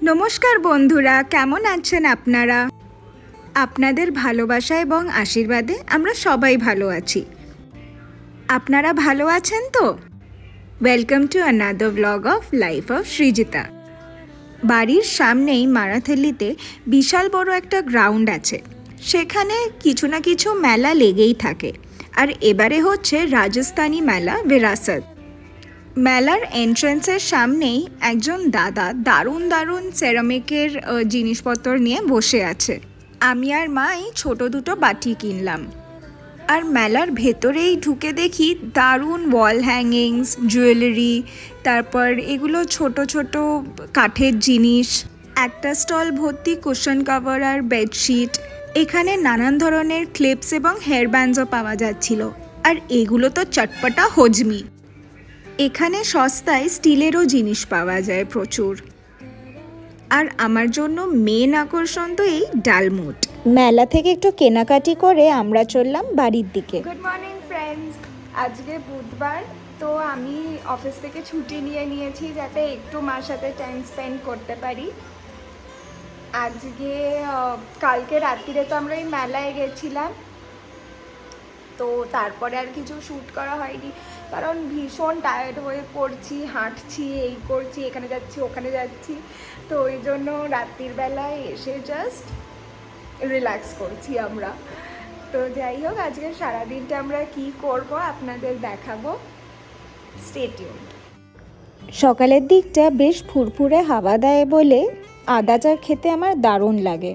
নমস্কার বন্ধুরা, কেমন আছেন আপনারা? আপনাদের ভালোবাসা এবং আশীর্বাদে আমরা সবাই ভালো আছি। আপনারা ভালো আছেন তো? Welcome to another blog of life of Srijita. বাড়ির সামনেই মারাথালিতে বিশাল বড় একটা গ্রাউন্ড আছে। সেখানে কিছু না কিছু মেলা লেগেই থাকে। আর এবারে হচ্ছে রাজস্থানী মেলা বিরাসত। মেলার এন্ট্রান্সের সামনেই একজন দাদা দারুণ দারুণ সেরামিকের জিনিসপত্র নিয়ে বসে আছে। আমি আর মা এই ছোটো দুটো বাটি কিনলাম। আর মেলার ভেতরেই ঢুকে দেখি দারুণ ওয়াল হ্যাঙ্গিংস, জুয়েলারি, তারপর এগুলো ছোট ছোট কাঠের জিনিস, একটা স্টল ভর্তি কুশন কভার আর বেডশিট। এখানে নানান ধরনের ক্লিপস এবং হেয়ার ব্যান্ডসও পাওয়া যাচ্ছিল। আর এগুলো তো চটপটা হজমি। এখানে সস্তায় স্টিলেরও জিনিস পাওয়া যায় প্রচুর। আর আমার জন্য মেন আকর্ষণ তো এই ডালমুট। মেলা থেকে একটু কেনাকাটি করে আমরা চললাম বাড়ির দিকে। গুড মর্নিং ফ্রেন্ডস, আজকে বুধবার, তো আমি অফিস থেকে ছুটি নিয়েছি যাতে একটু মার সাথে টাইম স্পেন্ড করতে পারি। আজকে কালকে রাত্রিরে তো আমরা এই মেলায় গেছিলাম, তো তারপরে আর কিছু শ্যুট করা হয়নি কারণ ভীষণ টায়ার্ড হয়ে পড়ছি, হাঁটছি, এই করছি, এখানে যাচ্ছি ওখানে যাচ্ছি, তো ওই জন্য রাত্রির বেলায় এসে জাস্ট রিল্যাক্স করছি আমরা। তো যাই হোক, আজকে সারাদিনটা আমরা কি করব আপনাদের দেখাবো, স্টে টিউনড। সকালের দিকটা বেশ ফুরফুরে হাওয়া দেয় বলে আদা চা খেতে আমার দারুণ লাগে।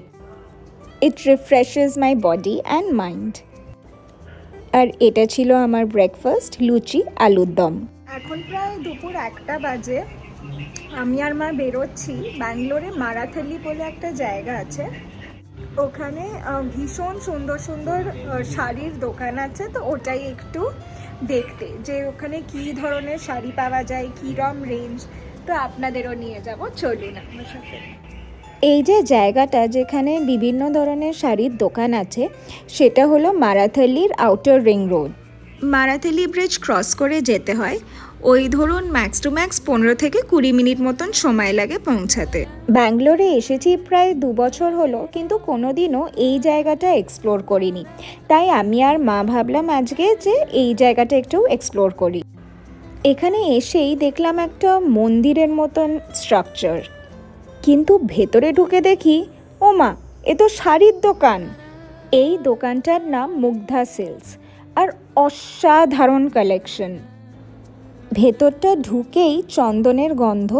It refreshes my body and mind. আর এটা ছিল আমার ব্রেকফাস্ট, লুচি আলুর দম। এখন প্রায় দুপুর 1টা বাজে। আমি আর মা বেরোচ্ছি। ব্যাঙ্গালোরে মারাথালি বলে একটা জায়গা আছে, ওখানে ভীষণ সুন্দর সুন্দর শাড়ির দোকান আছে, তো ওটাই একটু দেখতে যে ওখানে কী ধরনের শাড়ি পাওয়া যায়, কীরকম রেঞ্জ, তো আপনাদেরও নিয়ে যাব, চলুন আমার সাথে। এই যে জায়গাটা যেখানে বিভিন্ন ধরনের শাড়ির দোকান আছে সেটা হলো মারাথালির outer ring road. Marathahalli bridge cross করে যেতে হয়। ওই ধরুন ম্যাক্স টু ম্যাক্স 15 থেকে 20 মিনিট মতন সময় লাগে পৌঁছাতে। ব্যাঙ্গালোরে এসেছি প্রায় 2 বছর হলো, কিন্তু কোনোদিনও এই জায়গাটা এক্সপ্লোর করিনি। তাই আমি আর মা ভাবলাম আজকে যে এই জায়গাটা একটু এক্সপ্লোর করি। এখানে এসেই দেখলাম একটা মন্দিরের মতন স্ট্রাকচার, কিন্তু ভেতরে ঢুকে দেখি ও মা, এ তো শাড়ির দোকান। এই দোকানটার নাম মুগ্ধা সিল্কস, আর অসাধারণ কালেকশন। ভেতরটা ঢুকেই চন্দনের গন্ধ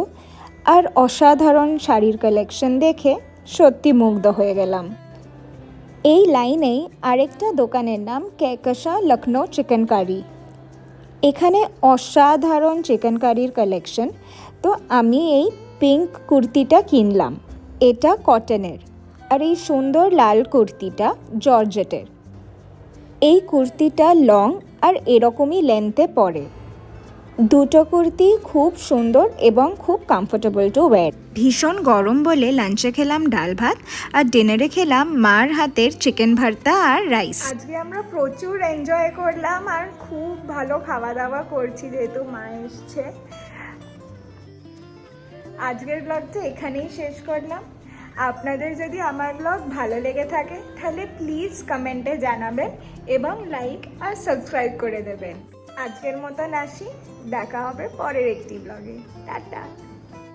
আর অসাধারণ শাড়ির কালেকশন দেখে সত্যি মুগ্ধ হয়ে গেলাম। এই লাইনেই আরেকটা দোকানের নাম কেকশা লখনৌ চিকেন কারি। এখানে অসাধারণ চিকেন কারির কালেকশন। তো আমি এই পিঙ্ক কুর্তিটা কিনলাম, এটা কটনের। আর এই সুন্দর লাল কুর্তিটা জর্জেটের। এই কুর্তিটা লং আর এরকমই লেন্থে পরে। দুটো কুর্তি খুব সুন্দর এবং খুব কমফোর্টেবল টু ওয়্যার। ভীষণ গরম বলে লাঞ্চে খেলাম ডাল ভাত, আর ডিনারে খেলাম মার হাতের চিকেন ভর্তা আর রাইস। আজকে আমরা প্রচুর এনজয় করলাম আর খুব ভালো খাওয়া দাওয়া করছি যেহেতু মা এসছে। আজকের ব্লগটা এখানেই শেষ করলাম। আপনাদের যদি আমার ব্লগ ভালো লেগে থাকে তাহলে প্লিজ কমেন্টে জানাবেন এবং লাইক আর সাবস্ক্রাইব করে দেবেন। আজকের মতন আসি, দেখা হবে পরের একটি ব্লগে। টাটা।